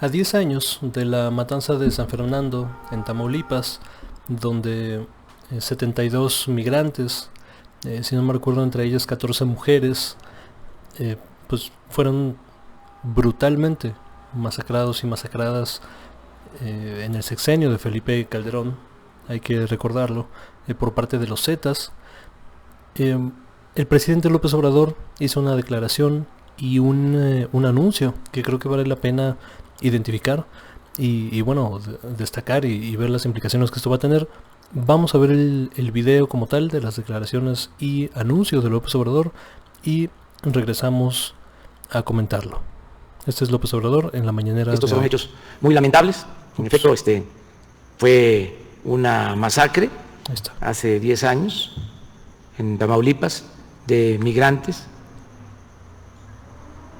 A 10 años de la matanza de San Fernando en Tamaulipas, donde 72 migrantes, si no me recuerdo entre ellas 14 mujeres, pues fueron brutalmente masacrados y masacradas en el sexenio de Felipe Calderón, hay que recordarlo, por parte de los Zetas. El presidente López Obrador hizo una declaración y un anuncio que creo que vale la pena identificar y bueno, destacar y ver las implicaciones que esto va a tener. Vamos a ver el video como tal de las declaraciones y anuncios de López Obrador y regresamos a comentarlo. Este es López Obrador en la mañanera. Estos son hechos muy lamentables. En efecto, fue una masacre hace 10 años en Tamaulipas de migrantes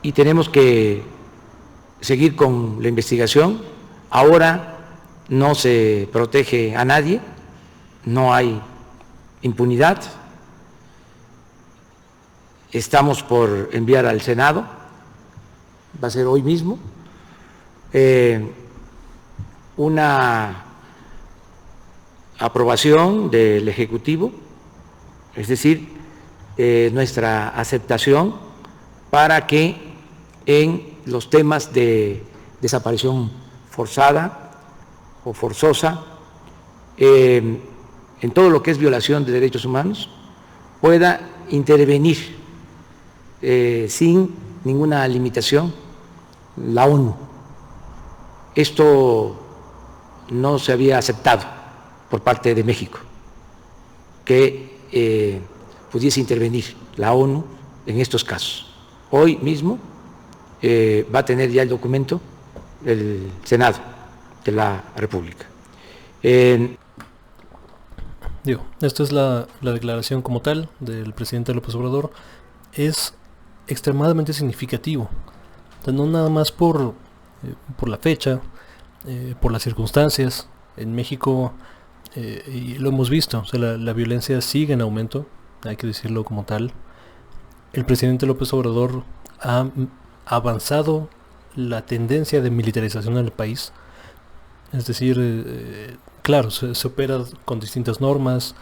y tenemos que seguir con la investigación. Ahora no se protege a nadie, no hay impunidad. Estamos por enviar al Senado, va a ser hoy mismo, una aprobación del Ejecutivo, es decir, nuestra aceptación para que en los temas de desaparición forzada o forzosa, en todo lo que es violación de derechos humanos, pueda intervenir sin ninguna limitación la ONU. Esto no se había aceptado por parte de México, que pudiese intervenir la ONU en estos casos. Hoy mismo va a tener ya el documento el Senado de la República. Esta es la declaración como tal del presidente López Obrador. Es extremadamente significativo, no nada más por la fecha, por las circunstancias. En México, y lo hemos visto, o sea, la violencia sigue en aumento, hay que decirlo como tal. El presidente López Obrador ha avanzado la tendencia de militarización en el país, es decir, claro, se opera con distintas normas,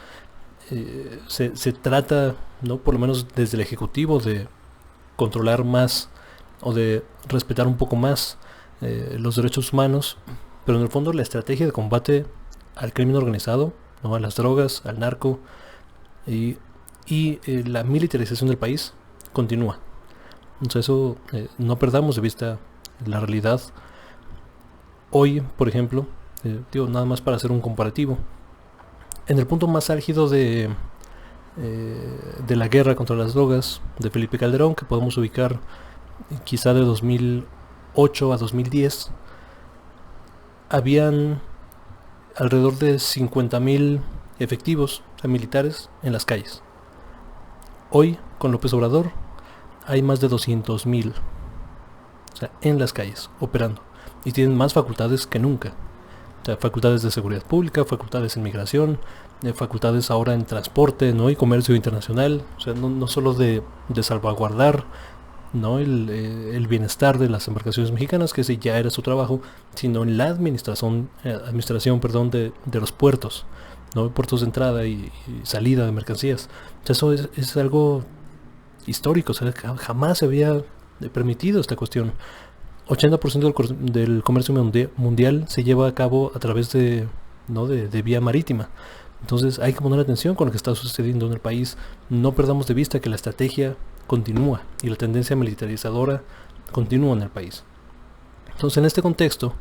se trata, ¿no?, por lo menos desde el Ejecutivo, de controlar más o de respetar un poco más los derechos humanos, pero en el fondo la estrategia de combate al crimen organizado, ¿no?, a las drogas, al narco y la militarización del país continúa. Entonces eso, no perdamos de vista la realidad. Hoy, por ejemplo, nada más para hacer un comparativo, en el punto más álgido de la guerra contra las drogas de Felipe Calderón, que podemos ubicar quizá de 2008 a 2010, habían alrededor de 50,000 efectivos militares en las calles. Hoy, con López Obrador, hay más de 200,000, o sea, en las calles, operando, y tienen más facultades que nunca. O sea, facultades de seguridad pública, facultades en migración, facultades ahora en transporte, ¿no?, y comercio internacional. O sea, no solo de salvaguardar, ¿no?, el bienestar de las embarcaciones mexicanas, que ese ya era su trabajo, sino en la administración de los puertos, ¿no?, puertos de entrada y salida de mercancías. O sea, eso es algo histórico, o sea, jamás se había permitido esta cuestión. 80% del comercio mundial se lleva a cabo a través de vía marítima. Entonces hay que poner atención con lo que está sucediendo en el país. No perdamos de vista que la estrategia continúa y la tendencia militarizadora continúa en el país. Entonces, en este contexto,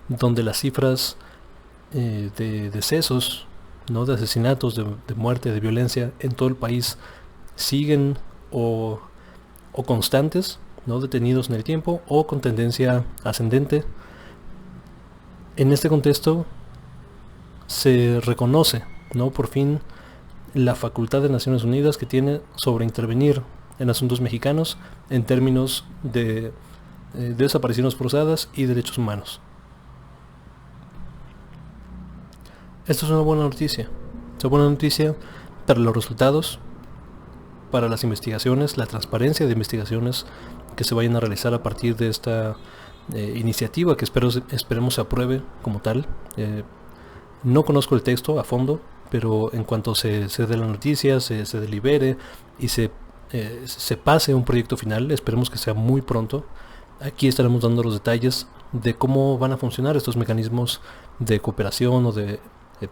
donde las cifras de decesos, ¿no?, de asesinatos, de muerte, de violencia en todo el país siguen o constantes, ¿no?, detenidos en el tiempo o con tendencia ascendente, en este contexto se reconoce, ¿no?, por fin la facultad de Naciones Unidas que tiene sobre intervenir en asuntos mexicanos en términos de desapariciones forzadas y derechos humanos. Esto es una buena noticia. Es una buena noticia para los resultados, para las investigaciones, la transparencia de investigaciones que se vayan a realizar a partir de esta iniciativa que esperemos se apruebe como tal. No conozco el texto a fondo, pero en cuanto se dé la noticia, se delibere y se pase un proyecto final, esperemos que sea muy pronto. Aquí estaremos dando los detalles de cómo van a funcionar estos mecanismos de cooperación o de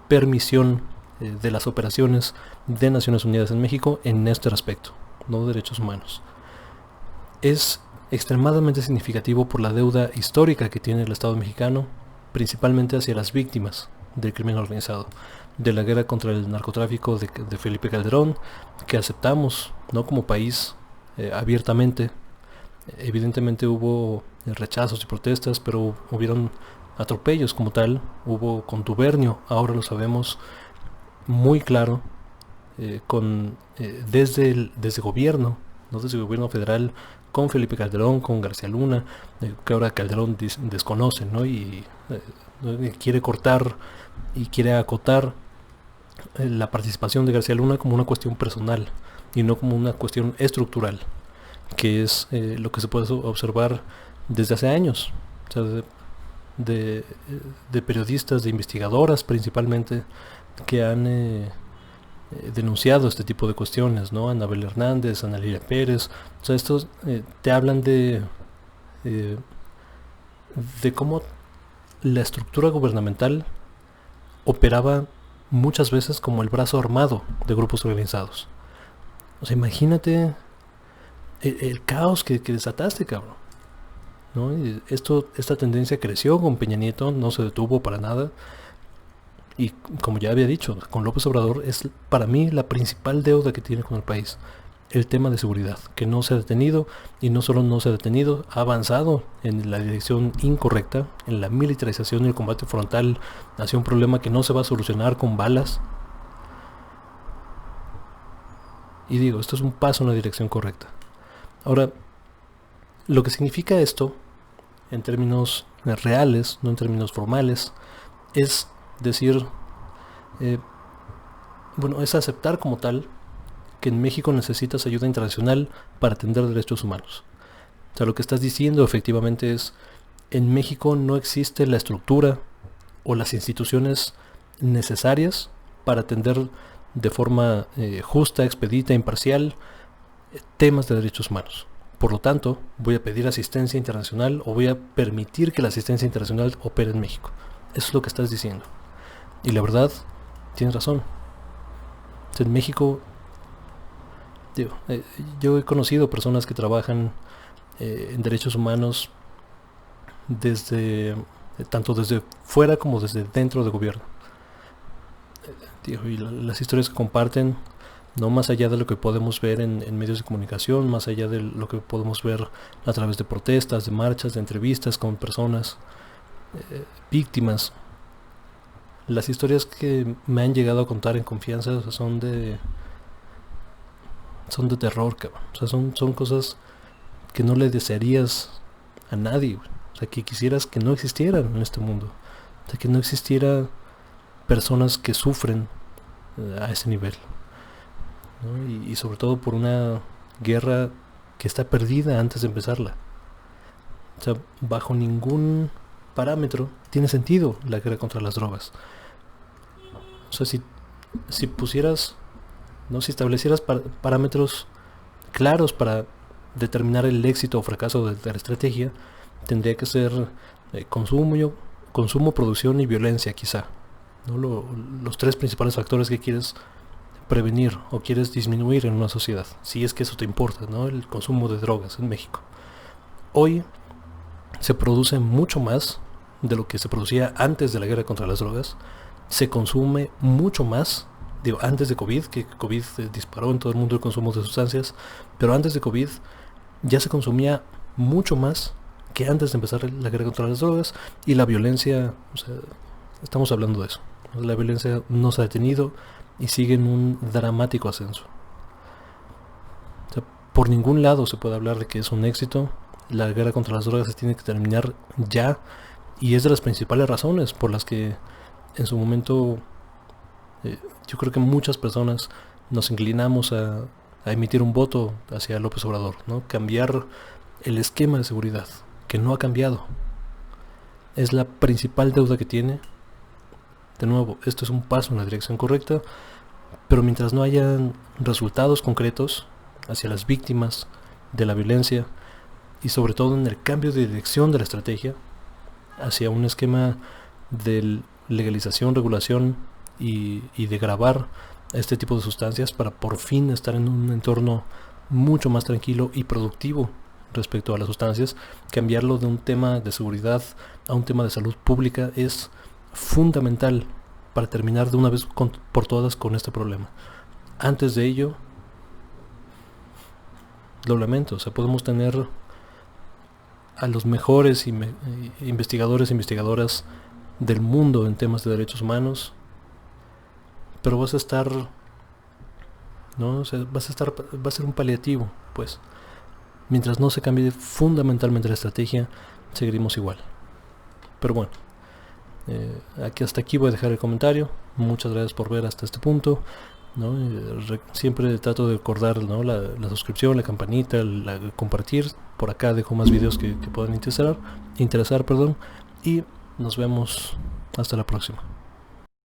permisión de las operaciones de Naciones Unidas en México en este respecto, no derechos humanos. Es extremadamente significativo por la deuda histórica que tiene el Estado mexicano, principalmente hacia las víctimas del crimen organizado, de la guerra contra el narcotráfico de Felipe Calderón, que aceptamos, no como país, abiertamente. Evidentemente hubo rechazos y protestas, pero hubieron atropellos como tal, hubo contubernio, ahora lo sabemos muy claro, desde gobierno, no desde el gobierno federal, con Felipe Calderón, con García Luna, que ahora Calderón desconoce, ¿no? Y quiere cortar y quiere acotar la participación de García Luna como una cuestión personal y no como una cuestión estructural, que es lo que se puede observar desde hace años, o sea, de periodistas, de investigadoras principalmente, que han denunciado este tipo de cuestiones, ¿no? Anabel Hernández, Ana Lilia Pérez, o sea, estos te hablan de cómo la estructura gubernamental operaba muchas veces como el brazo armado de grupos organizados. O sea, imagínate el caos que desataste, cabrón, ¿no? Y esta tendencia creció con Peña Nieto, no se detuvo para nada. Y como ya había dicho, con López Obrador es para mí la principal deuda que tiene con el país, el tema de seguridad, que no se ha detenido, y no solo no se ha detenido, ha avanzado en la dirección incorrecta, en la militarización y el combate frontal hacia un problema que no se va a solucionar con balas. Y digo, esto es un paso en la dirección correcta. Ahora, lo que significa esto, en términos reales, no en términos formales, es decir, es aceptar como tal que en México necesitas ayuda internacional para atender derechos humanos. O sea, lo que estás diciendo efectivamente es, en México no existe la estructura o las instituciones necesarias para atender de forma justa, expedita, imparcial, temas de derechos humanos. Por lo tanto, voy a pedir asistencia internacional o voy a permitir que la asistencia internacional opere en México. Eso es lo que estás diciendo. Y la verdad, tienes razón. En México, yo he conocido personas que trabajan en derechos humanos tanto desde fuera como desde dentro del gobierno. Y las historias que comparten, no más allá de lo que podemos ver en medios de comunicación, más allá de lo que podemos ver a través de protestas, de marchas, de entrevistas con personas víctimas. Las historias que me han llegado a contar en confianza son de terror, cabrón. O sea, son cosas que no le desearías a nadie, güey. O sea, que quisieras que no existieran en este mundo. O sea, que no existiera personas que sufren a ese nivel, ¿no? Y sobre todo por una guerra que está perdida antes de empezarla. O sea, bajo ningún parámetro tiene sentido la guerra contra las drogas. O sea, si pusieras, ¿no? Si establecieras parámetros claros para determinar el éxito o fracaso de la estrategia, tendría que ser consumo, producción y violencia, quizá, ¿no? Los tres principales factores que quieres prevenir o quieres disminuir en una sociedad, si es que eso te importa, ¿no? El consumo de drogas en México. Hoy se produce mucho más de lo que se producía antes de la guerra contra las drogas. Se consume mucho más, antes de COVID, que COVID disparó en todo el mundo el consumo de sustancias, pero antes de COVID ya se consumía mucho más que antes de empezar la guerra contra las drogas. Y la violencia, o sea, estamos hablando de eso. La violencia no se ha detenido y sigue en un dramático ascenso. O sea, por ningún lado se puede hablar de que es un éxito. La guerra contra las drogas se tiene que terminar ya, y es de las principales razones por las que en su momento yo creo que muchas personas nos inclinamos a emitir un voto hacia López Obrador, ¿no? Cambiar el esquema de seguridad, que no ha cambiado. es la principal deuda que tiene. De nuevo, esto es un paso en la dirección correcta, pero mientras no hayan resultados concretos hacia las víctimas de la violencia y sobre todo en el cambio de dirección de la estrategia hacia un esquema de legalización, regulación y de gravar este tipo de sustancias para por fin estar en un entorno mucho más tranquilo y productivo respecto a las sustancias, cambiarlo de un tema de seguridad a un tema de salud pública es fundamental para terminar de una vez por todas con este problema. Antes de ello, lo lamento, o sea, podemos tener a los mejores investigadores e investigadoras del mundo en temas de derechos humanos, pero vas a estar, ¿no? O sea, va a ser un paliativo, pues. Mientras no se cambie fundamentalmente la estrategia, seguiremos igual. Pero bueno, hasta aquí voy a dejar el comentario. Muchas gracias por ver hasta este punto, ¿no? Siempre trato de recordar, ¿no? la suscripción, la campanita, compartir. Por acá dejo más videos que puedan interesar, y nos vemos hasta la próxima.